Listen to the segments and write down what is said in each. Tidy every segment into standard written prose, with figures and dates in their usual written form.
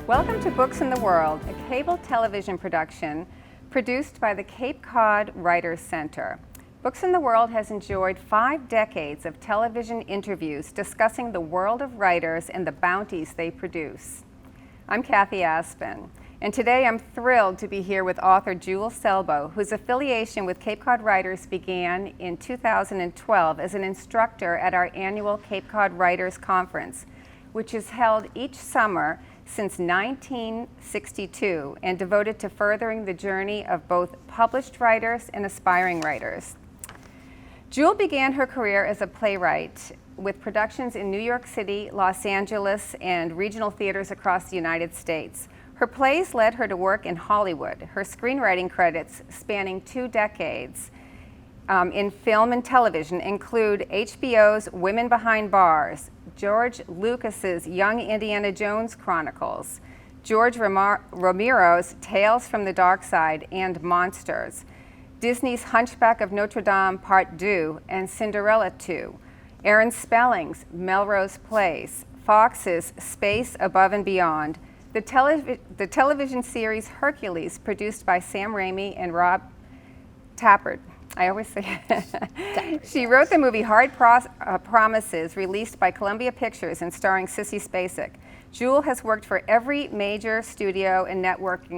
Welcome to Books in the World, a cable television production produced by the Cape Cod Writers Center. Books in the World has enjoyed 5 decades of television interviews discussing the world of writers and the bounties they produce. I'm Kathy Aspen, and today I'm thrilled to be here with author Jule Selbo, whose affiliation with Cape Cod Writers began in 2012 as an instructor at our annual Cape Cod Writers Conference, which is held each summer since 1962 and devoted to furthering the journey of both published writers and aspiring writers. Jule began her career as a playwright with productions in New York City, Los Angeles, and regional theaters across the United States. Her plays led her to work in Hollywood. Her screenwriting credits, spanning 2 decades in film and television, include HBO's Women Behind Bars, George Lucas's Young Indiana Jones Chronicles, George Romero's Tales from the Dark Side and Monsters, Disney's Hunchback of Notre Dame Part 2 and Cinderella 2, Aaron Spelling's Melrose Place, Fox's Space Above and Beyond, the television series Hercules, produced by Sam Raimi and Rob Tappert. I always say She wrote the movie Hard Promises, released by Columbia Pictures and starring Sissy Spacek. Jule has worked for every major studio and network,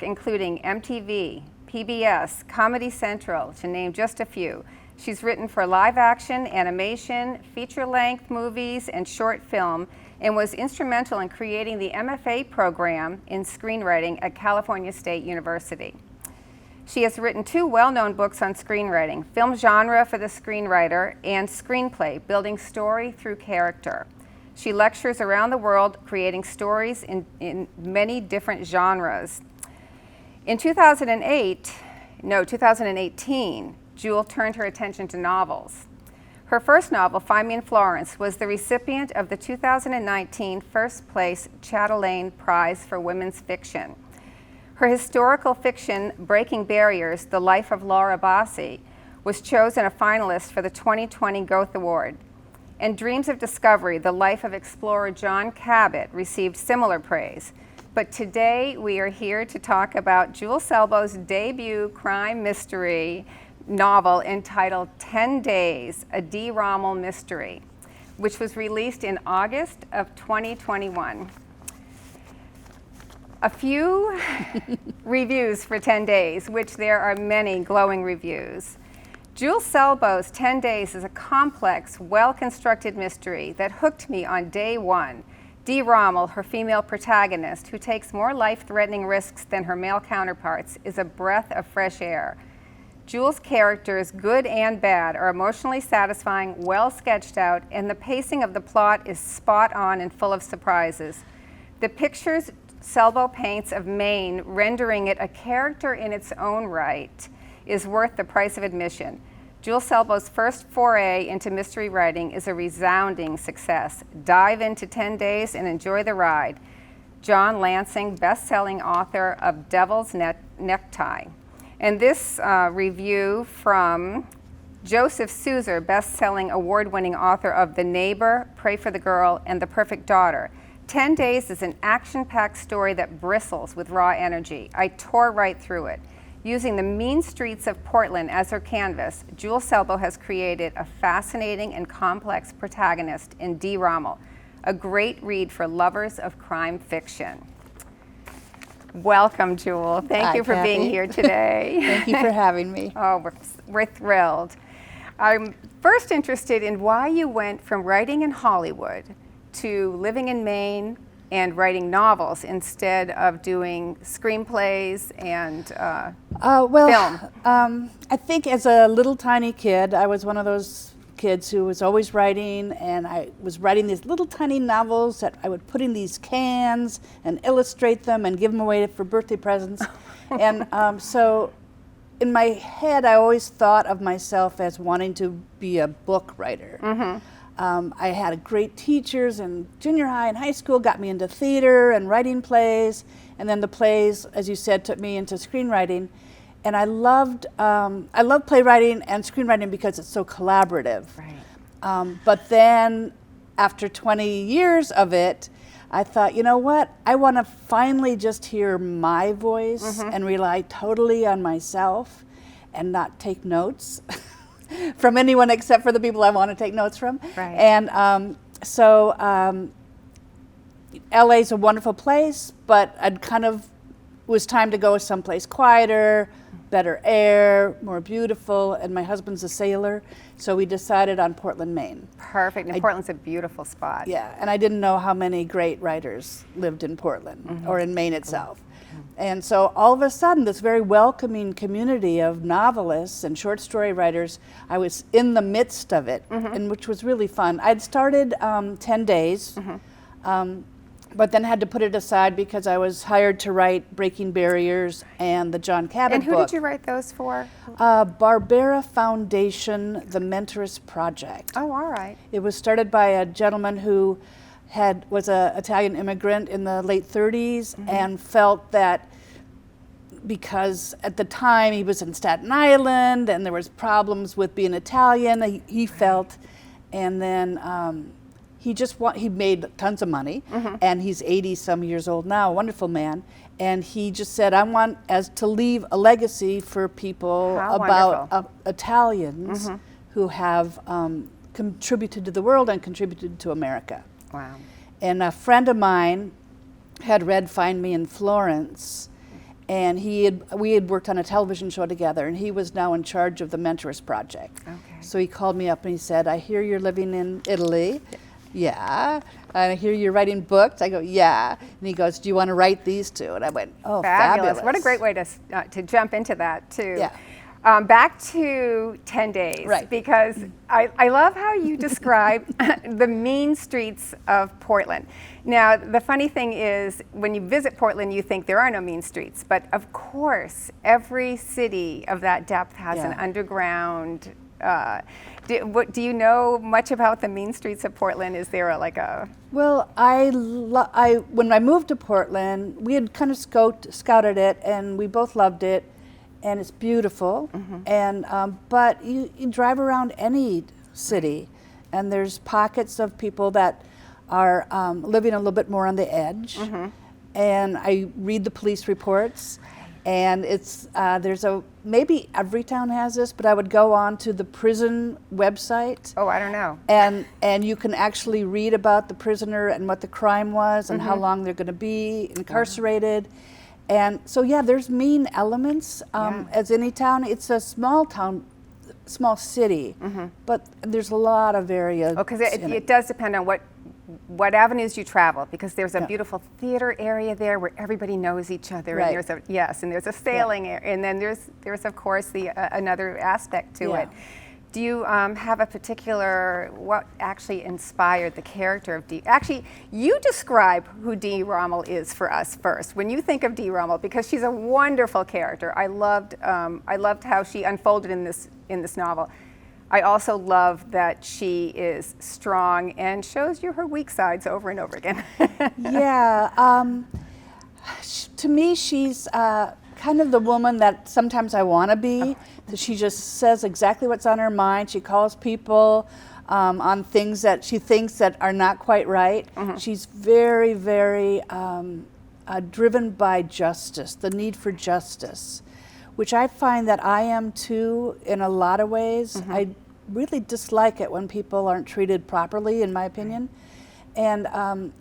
including MTV, PBS, Comedy Central, to name just a few. She's written for live action, animation, feature-length movies, and short film, and was instrumental in creating the MFA program in screenwriting at California State University. She has written 2 well-known books on screenwriting, Film Genre for the Screenwriter and Screenplay, Building Story Through Character. She lectures around the world creating stories in many different genres. In 2018, Jule turned her attention to novels. Her first novel, Find Me in Florence, was the recipient of the 2019 First Place Chatelaine Prize for Women's Fiction. Her historical fiction, Breaking Barriers, The Life of Laura Bassey, was chosen a finalist for the 2020 Goethe Award. And Dreams of Discovery, The Life of Explorer John Cabot, received similar praise. But today we are here to talk about Jule Selbo's debut crime mystery novel entitled 10 Days, a D. Rommel Mystery, which was released in August of 2021. A few reviews for 10 Days, which there are many glowing reviews. Jule Selbo's 10 Days is a complex, well-constructed mystery that hooked me on day one. Dee Rommel, her female protagonist, who takes more life-threatening risks than her male counterparts, is a breath of fresh air. Jule's characters, good and bad, are emotionally satisfying, well sketched out, and the pacing of the plot is spot on and full of surprises. The pictures Selbo paints of Maine, rendering it a character in its own right, is worth the price of admission. Jule Selbo's first foray into mystery writing is a resounding success. Dive into 10 Days and enjoy the ride. John Lansing, best-selling author of Devil's Necktie. And this review from Joseph Souser, best-selling award-winning author of The Neighbor, Pray for the Girl, and The Perfect Daughter. 10 Days is an action-packed story that bristles with raw energy. I tore right through it. Using the mean streets of Portland as her canvas, Jule Selbo has created a fascinating and complex protagonist in Dee Rommel, a great read for lovers of crime fiction. Welcome, Jule. Thank you for Kathy. Being here today. Thank you for having me. Oh, we're thrilled. I'm first interested in why you went from writing in Hollywood to living in Maine and writing novels instead of doing screenplays and film. I think as a little tiny kid, I was one of those kids who was always writing, and I was writing these little tiny novels that I would put in these cans and illustrate them and give them away for birthday presents. And so in my head, I always thought of myself as wanting to be a book writer. Mm-hmm. I had great teachers in junior high and high school, got me into theater and writing plays, and then the plays, as you said, took me into screenwriting. And I loved playwriting and screenwriting because it's so collaborative. Right. But then after 20 years of it, I thought, you know what? I want to finally just hear my voice and rely totally on myself and not take notes from anyone except for the people I want to take notes from. Right. And so LA's a wonderful place, but I'd kind of was time to go someplace quieter, better air, more beautiful, and my husband's a sailor, so we decided on Portland, Maine. Perfect. And Portland's a beautiful spot. Yeah, and I didn't know how many great writers lived in Portland or in Maine itself. And so all of a sudden, this very welcoming community of novelists and short story writers, I was in the midst of it, and which was really fun. I'd started 10 days, but then had to put it aside because I was hired to write Breaking Barriers and the John Cabot And who book. did you write those for? Barbera Foundation, The Mentorist Project. Oh, all right. It was started by a gentleman who was an Italian immigrant in the late 30s and felt that because at the time he was in Staten Island and there was problems with being Italian, he felt, and then he made tons of money, and he's 80 some years old now, a wonderful man, and he just said, I want to leave a legacy for people about Italians who have contributed to the world and contributed to America. Wow. And a friend of mine had read Find Me in Florence, and we had worked on a television show together, and he was now in charge of the Mentorist Project. Okay. So he called me up and he said, I hear you're living in Italy. Yeah. And I hear you're writing books. I go, yeah. And he goes, do you want to write these two? And I went, oh, fabulous. What a great way to jump into that, too. Yeah. Back to 10 days, right. Because I love how you describe the mean streets of Portland. Now, the funny thing is, when you visit Portland, you think there are no mean streets, but of course, every city of that depth has an underground. Do you know much about the mean streets of Portland? Is there Well, when I moved to Portland, we had kind of scouted it, and we both loved it. And it's beautiful, and but you drive around any city, and there's pockets of people that are living a little bit more on the edge, and I read the police reports, and it's maybe every town has this, but I would go on to the prison website. Oh, I don't know. And you can actually read about the prisoner and what the crime was and how long they're going to be incarcerated. And so, yeah, there's mean elements. As any town, it's a small town, small city, but there's a lot of areas. Oh, because it does depend on what avenues you travel, because there's a beautiful theater area there where everybody knows each other, right. And there's a sailing area, and then there's of course another aspect to it. Do you have a particular, what actually inspired the character of Dee? Actually, you describe who Dee Rommel is for us first. When you think of Dee Rommel, because she's a wonderful character. I loved how she unfolded in this novel. I also love that she is strong and shows you her weak sides over and over again. To me, she's kind of the woman that sometimes I want to be. She just says exactly what's on her mind. She calls people on things that she thinks that are not quite right. She's very, very driven by justice, the need for justice, which I find that I am too in a lot of ways. I really dislike it when people aren't treated properly, in my opinion. And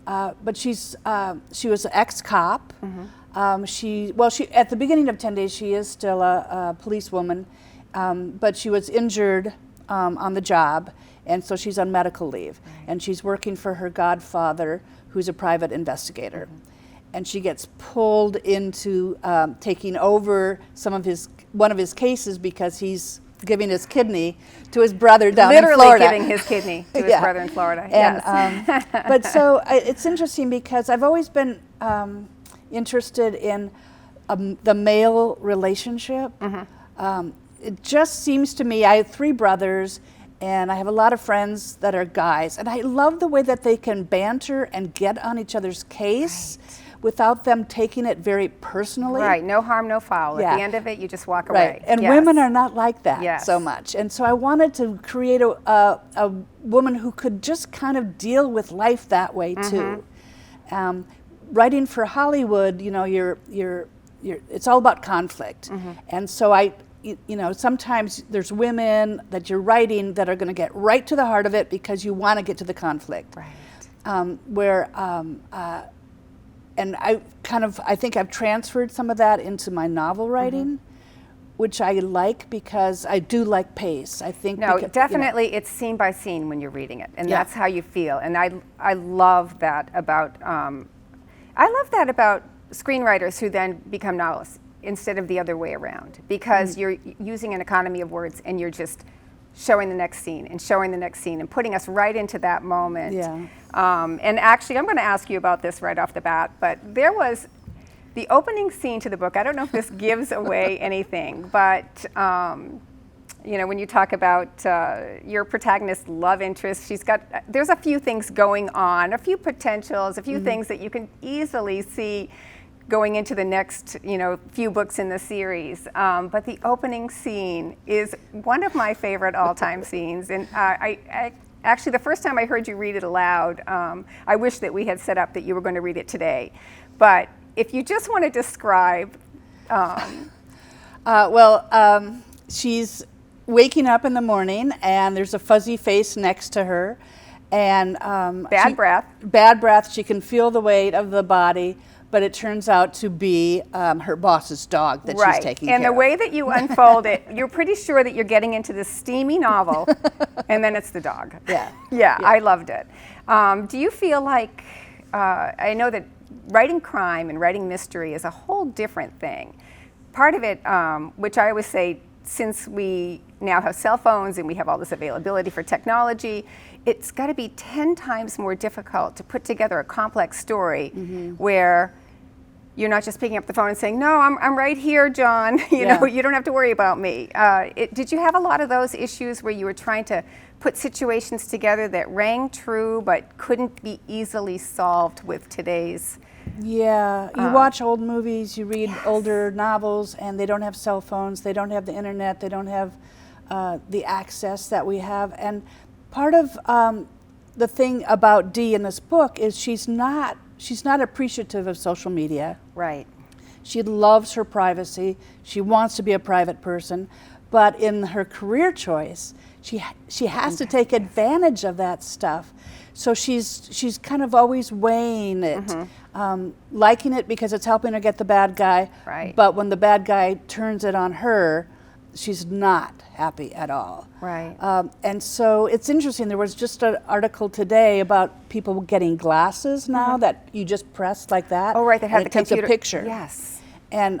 but she was an ex-cop. She at the beginning of 10 Days, she is still a policewoman, but she was injured on the job, and so she's on medical leave, and she's working for her godfather, who's a private investigator, and she gets pulled into taking over one of his cases because he's giving his kidney to his brother down in Florida. Literally giving his kidney to his brother in Florida. And, yes. But so it's interesting because I've always been interested in the male relationship. It just seems to me, I have 3 brothers, and I have a lot of friends that are guys, and I love the way that they can banter and get on each other's case without them taking it very personally. Right, no harm, no foul. At the end of it, you just walk away. And women are not like that so much. And so I wanted to create a woman who could just kind of deal with life that way too. Writing for Hollywood, you know, it's all about conflict. And so you know, sometimes there's women that you're writing that are going to get right to the heart of it because you want to get to the conflict. Right. And I think I've transferred some of that into my novel writing, which I like because I do like pace. I think definitely, you know, it's scene by scene when you're reading it, and that's how you feel. And I love that about screenwriters who then become novelists instead of the other way around, because you're using an economy of words and you're just showing the next scene and showing the next scene and putting us right into that moment. Yeah. And actually, I'm going to ask you about this right off the bat, but there was the opening scene to the book. I don't know if this gives away anything, but you know, when you talk about your protagonist's love interest, there's a few things going on, a few potentials, a few things that you can easily see going into the next, you know, few books in the series. But the opening scene is one of my favorite all-time scenes. And I actually, the first time I heard you read it aloud, I wish that we had set up that you were going to read it today. But if you just want to describe... she's waking up in the morning and there's a fuzzy face next to her. And bad breath. Bad breath. She can feel the weight of the body. But it turns out to be her boss's dog that she's taking care of. And the way that you unfold it, you're pretty sure that you're getting into this steamy novel, and then it's the dog. Yeah, I loved it. Do you feel like, I know that writing crime and writing mystery is a whole different thing. Part of it, which I always say, since we now have cell phones and we have all this availability for technology, it's got to be 10 times more difficult to put together a complex story where you're not just picking up the phone and saying, no, I'm right here, John. You know, you don't have to worry about me. Did you have a lot of those issues where you were trying to put situations together that rang true but couldn't be easily solved with today's? Yeah, you watch old movies, you read older novels, and they don't have cell phones, they don't have the internet, they don't have the access that we have. And part of the thing about Dee in this book is she's not appreciative of social media. Right. She loves her privacy. She wants to be a private person, but in her career choice, she has to take advantage of that stuff. So she's kind of always weighing it, liking it because it's helping her get the bad guy. Right. But when the bad guy turns it on her, she's not happy at all. Right. And so it's interesting. There was just an article today about people getting glasses now that you just press like that. Oh, right. That had the takes computer. a picture. Yes. And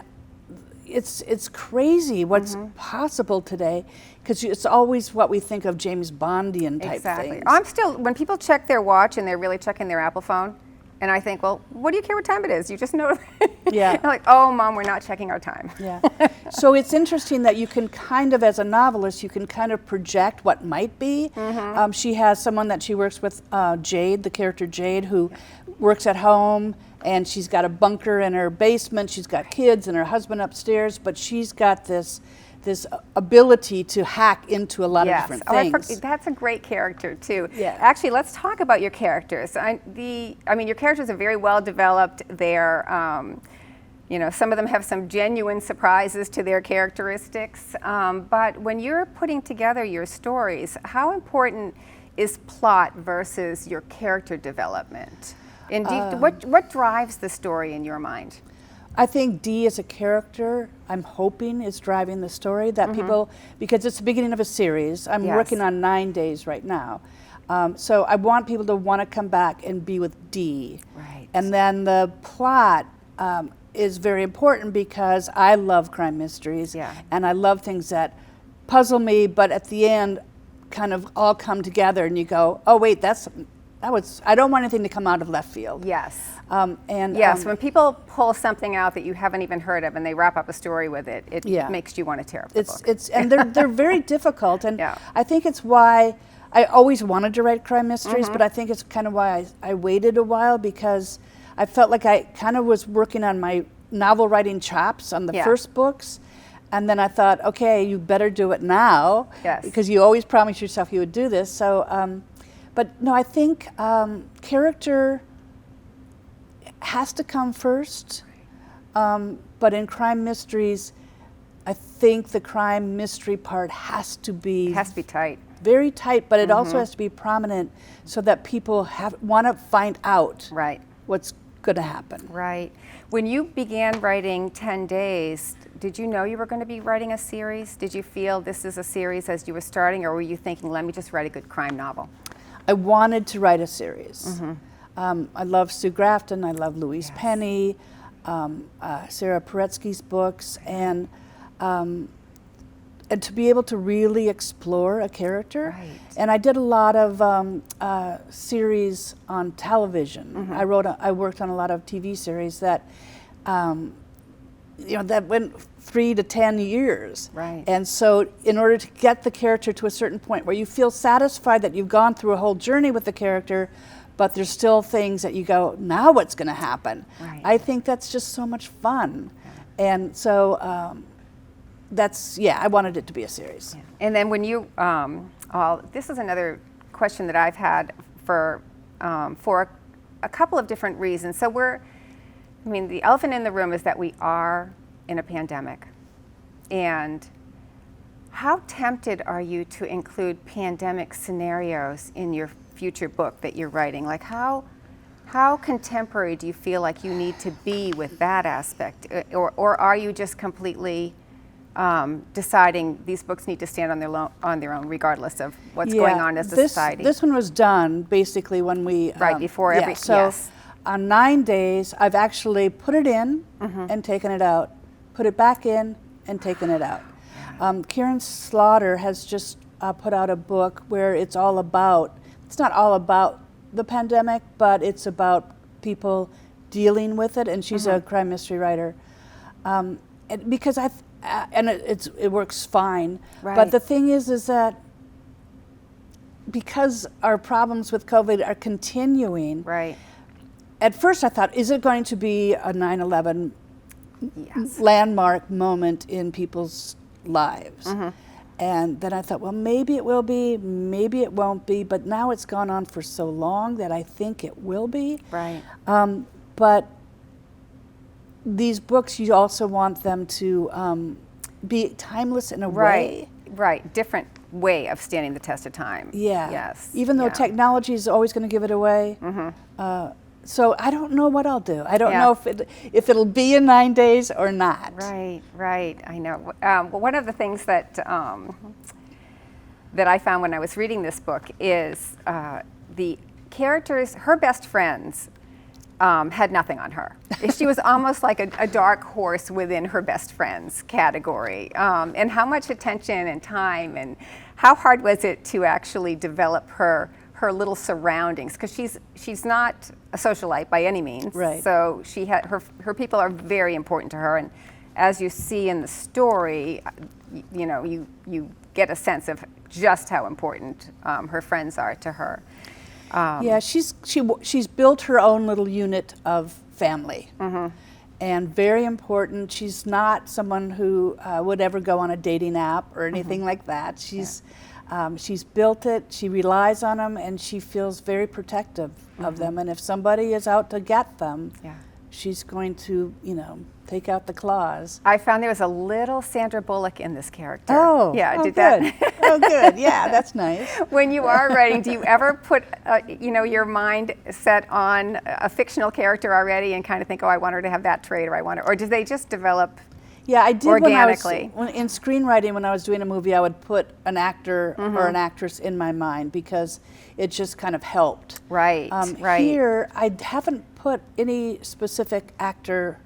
it's crazy what's possible today, because it's always what we think of James Bondian type things. I'm still, when people check their watch and they're really checking their Apple phone, and I think, well, what do you care what time it is? You just know. Yeah. I'm like, oh, Mom, we're not checking our time. Yeah. So it's interesting that you can kind of, as a novelist, you can kind of project what might be. She has someone that she works with, Jade, the character Jade, who works at home, and she's got a bunker in her basement. She's got kids and her husband upstairs, but she's got this ability to hack into a lot of different things. That's a great character too. Yeah. Actually, let's talk about your characters. I mean, your characters are very well developed. They're, you know, some of them have some genuine surprises to their characteristics. But when you're putting together your stories, how important is plot versus your character development? Indeed, what drives the story in your mind? I think Dee as a character, I'm hoping, is driving the story that people, because it's the beginning of a series. I'm working on 9 days right now. So I want people to want to come back and be with Dee. Right. And then the plot is very important because I love crime mysteries. Yeah. And I love things that puzzle me, but at the end kind of all come together and you go, oh wait, I don't want anything to come out of left field. Yes. Yes, when people pull something out that you haven't even heard of and they wrap up a story with it, it makes you want to tear up the book. And they're very difficult, and I think it's why I always wanted to write crime mysteries, but I think it's kind of why I waited a while, because I felt like I kind of was working on my novel writing chops on the first books, and then I thought, okay, you better do it now, because you always promised yourself you would do this. So, but no, I think character has to come first. But in crime mysteries, I think the crime mystery part has to be It has to be tight. very tight, but it also has to be prominent so that people want to find out Right. what's going to happen. Right. When you began writing 10 Days, did you know you were going to be writing a series? Did you feel this is a series as you were starting, or were you thinking, let me just write a good crime novel? I wanted to write a series. I love Sue Grafton, I love Louise Penny, Sarah Paretsky's books, and to be able to really explore a character. Right. And I did a lot of series on television. I worked on a lot of TV series that, that went 3 to 10 years. Right. And so in order to get the character to a certain point where you feel satisfied that you've gone through a whole journey with the character, but there's still things that you go, now what's going to happen? Right. I think that's just so much fun. And so I wanted it to be a series. Yeah. And then when you, this is another question that I've had for a couple of different reasons. So the elephant in the room is that we are in a pandemic. And how tempted are you to include pandemic scenarios in your future book that you're writing? Like how contemporary do you feel like you need to be with that aspect? Or are you just completely deciding these books need to stand on their own regardless of what's going on as a society? This one was done basically when we... Right, before every... So yes. On 9 days, I've actually put it in and taken it out, put it back in and taken it out. Karen Slaughter has just put out a book where it's not all about the pandemic, but it's about people dealing with it, and she's a crime mystery writer. Because it works fine. Right. But the thing is that because our problems with COVID are continuing, Right. at first I thought, is it going to be a 9/11 Yes. landmark moment in people's lives? And then I thought, well, maybe it will be, maybe it won't be, but now it's gone on for so long that I think it will be. Right. But these books, you also want them to be timeless in a way. Right. Different way of standing the test of time. Yeah. Yes. Even though technology is always going to give it away. So I don't know what I'll do. I don't know if it'll be in 9 days or not. Right. I know. Well, one of the things that I found when I was reading this book is the characters, her best friends, had nothing on her. She was almost like a dark horse within her best friends category. And how much attention and time and how hard was it to actually develop her little surroundings, because she's not a socialite by any means. Right. So she had her people are very important to her, and as you see in the story, you get a sense of just how important her friends are to her. She's built her own little unit of family, and very important. She's not someone who would ever go on a dating app or anything like that. She's built it, she relies on them, and she feels very protective of them. And if somebody is out to get them, she's going to, take out the claws. I found there was a little Sandra Bullock in this character. Oh, good. That? Oh, good. Yeah, that's nice. When you are writing, do you ever put, your mind set on a fictional character already and kind of think, oh, I want her to have that trait, or do they just develop? Yeah, I did organically. In screenwriting, when I was doing a movie, I would put an actor or an actress in my mind because it just kind of helped. Right. Here, I haven't put any specific actor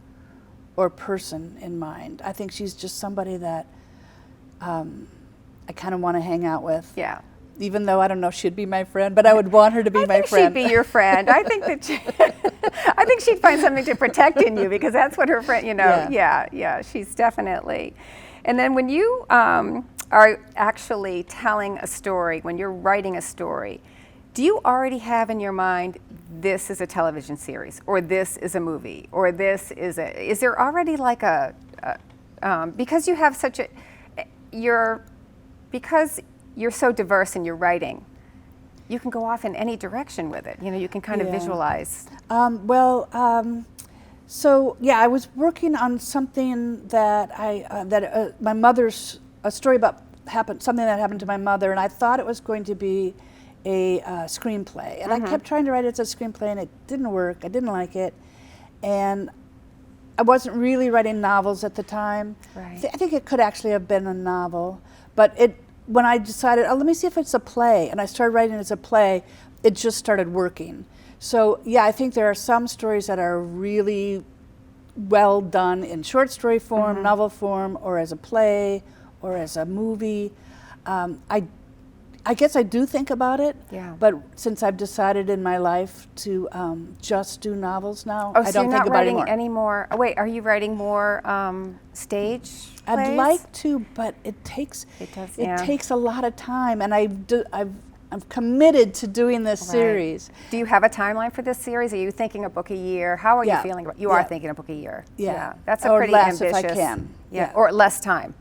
or person in mind. I think she's just somebody that I kind of want to hang out with. Yeah. Even though I don't know if she'd be my friend, but I would want her to be my friend. She'd be your friend. I think I think she'd find something to protect in you, because that's what her friend, Yeah, she's definitely. And then when you are actually telling a story, when you're writing a story, do you already have in your mind, this is a television series, or this is a movie, or is there already like because you have such because you're so diverse in your writing, you can go off in any direction with it. You know, you can kind of Yeah. visualize. So yeah, I was working on something that my mother's a story about something that happened to my mother, and I thought it was going to be a screenplay, and I kept trying to write it as a screenplay, and it didn't work. I didn't like it, and I wasn't really writing novels at the time. Right. I think it could actually have been a novel, but when I decided, oh, let me see if it's a play, and I started writing it as a play, it just started working. So yeah, I think there are some stories that are really well done in short story form, novel form, or as a play, or as a movie. I guess I do think about it, Yeah. but since I've decided in my life to just do novels now, Oh, I so don't you're think not about it writing anymore. any more? Oh, wait, are you writing more stage I'd plays? like to, but it takes yeah. takes a lot of time, and I'm committed to doing this Right. series. Do you have a timeline for this series? Are you thinking a book a year? How are you Yeah. feeling about? You are Yeah. thinking a book a year. Yeah. That's a Or pretty less ambitious. if I can. Yeah. Yeah. Or less time.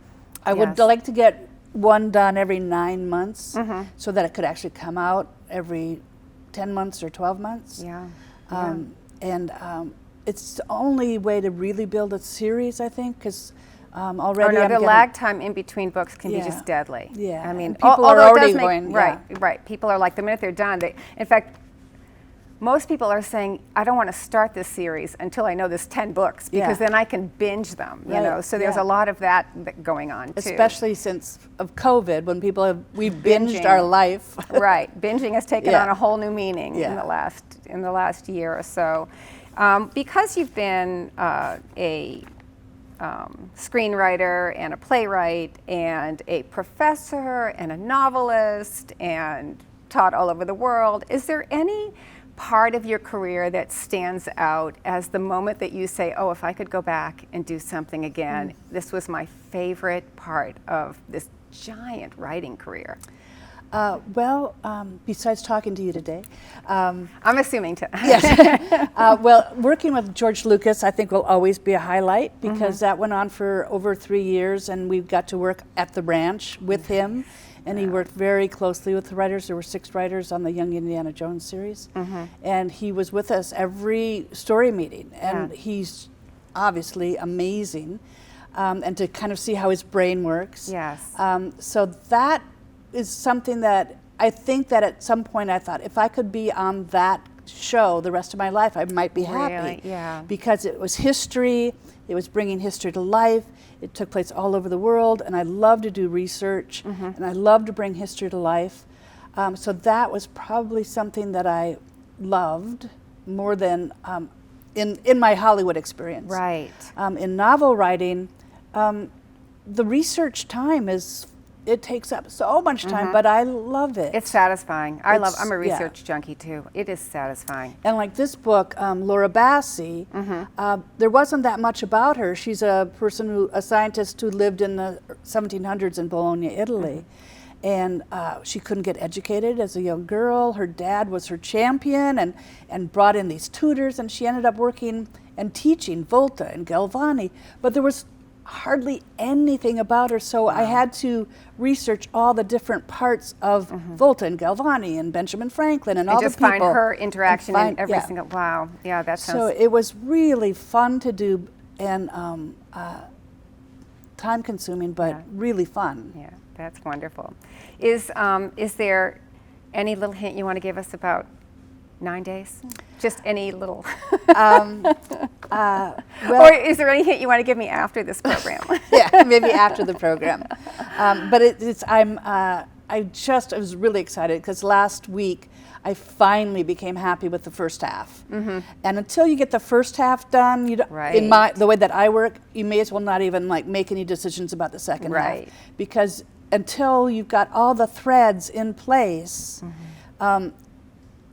I would Yes. like to get one done every 9 months, so that it could actually come out every 10 months or 12 months. Yeah. And it's the only way to really build a series, I think, because already Oh, no, I'm the getting, lag time in between books can be Yeah. just deadly. Yeah, I mean, and people are although it already does make, going, right, yeah. right. People are like, the minute they're done, in fact, most people are saying, I don't want to start this series until I know there's 10 books, because Yeah. then I can binge them, you Right, know. So there's yeah. a lot of that going on, too. especially since of COVID, when we've binged Binging. our life. Right, binging has taken Yeah. on a whole new meaning Yeah. in the last year or so. Because you've been a screenwriter and a playwright and a professor and a novelist and taught all over the world, is there any part of your career that stands out as the moment that you say, oh, if I could go back and do something again, this was my favorite part of this giant writing career? Besides talking to you today, I'm assuming to. yes. Working with George Lucas, I think will always be a highlight, because that went on for over 3 years, and we got to work at the ranch with him, and he worked very closely with the writers. There were 6 writers on the Young Indiana Jones series, and he was with us every story meeting, and he's obviously amazing, and to kind of see how his brain works. Yes. So that is something that I think that at some point I thought, if I could be on that show the rest of my life, I might be happy. Really? Yeah. Because it was history, it was bringing history to life, it took place all over the world, and I love to do research, and I love to bring history to life. So that was probably something that I loved more than in my Hollywood experience. Right. In novel writing, the research time it takes up so much time, but I love it. It's satisfying. I'm a yeah. research junkie too. It is satisfying. And like this book, Laura Bassey, there wasn't that much about her. She's a scientist who lived in the 1700s in Bologna, Italy. And she couldn't get educated as a young girl. Her dad was her champion and brought in these tutors, and she ended up working and teaching Volta and Galvani. But there was hardly anything about her, so I had to research all the different parts of Volta and Galvani and Benjamin Franklin and all the just people. find her interaction in every yeah. single. Wow. Yeah, that So sounds. it was really fun to do, and time consuming, but really fun. Yeah, that's wonderful. Is there any little hint you want to give us about 9 days? Just any little. Or is there any hint you want to give me after this program? Yeah, maybe after the program. But I was really excited because last week I finally became happy with the first half. And until you get the first half done, you don't, the way that I work, you may as well not even make any decisions about the second half, because until you've got all the threads in place.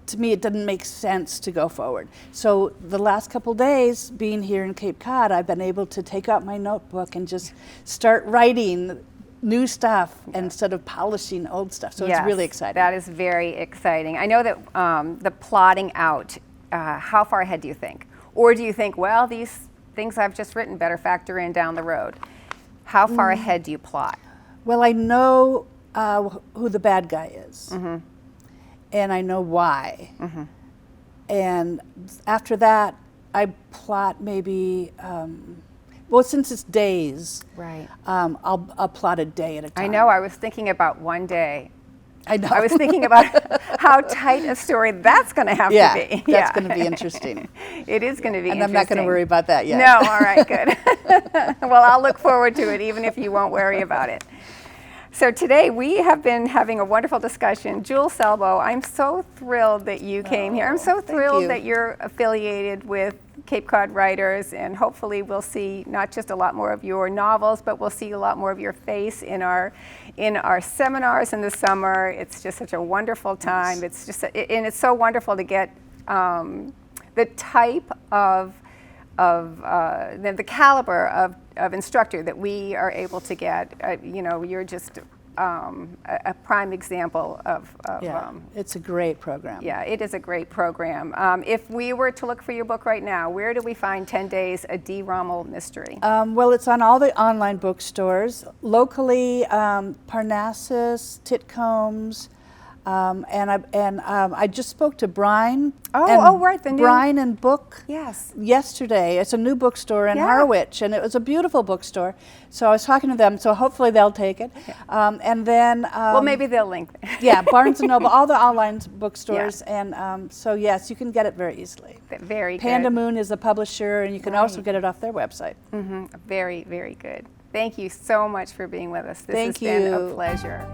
To me, it didn't make sense to go forward. So the last couple days, being here in Cape Cod, I've been able to take out my notebook and just start writing new stuff instead of polishing old stuff. So it's really exciting. That is very exciting. I know that the plotting out, how far ahead do you think? Or do you think, well, these things I've just written better factor in down the road? How far ahead do you plot? Well, I know who the bad guy is. and I know why. And after that, I plot maybe, well, since it's days, Right. I'll plot a day at a time. I know. I was thinking about one day. I know. I was thinking about how tight a story that's going to have to be. That's going to be interesting. It is going to be And interesting. I'm not going to worry about that yet. No, all right, good. Well, I'll look forward to it, even if you won't worry about it. So today we have been having a wonderful discussion. Jule Selbo, I'm so thrilled that you came here. I'm so thrilled you. that you're affiliated with Cape Cod Writers, and hopefully we'll see not just a lot more of your novels, but we'll see a lot more of your face in our seminars in the summer. It's just such a wonderful time. It's just, and it's so wonderful to get the type of the caliber of instructor that we are able to get. You know, you're just a prime example of it's a great program. yeah, it is a great program. If we were to look for your book right now, where do we find 10 Days, A D. Rommel Mystery? Well, it's on all the online bookstores. Locally, Parnassus, Titcombs, and I just spoke to Brine. Right, the new Brine and Book. Yes. Yesterday, it's a new bookstore in Yeah. Harwich, and it was a beautiful bookstore. So I was talking to them. So hopefully they'll take it. And then Well, maybe they'll link. yeah, Barnes and Noble, all the online bookstores, and so yes, you can get it very easily. Very good. Panda Moon is the publisher, and you can also Right. get it off their website. Very, very good. Thank you so much for being with us. This Thank has been a you. pleasure.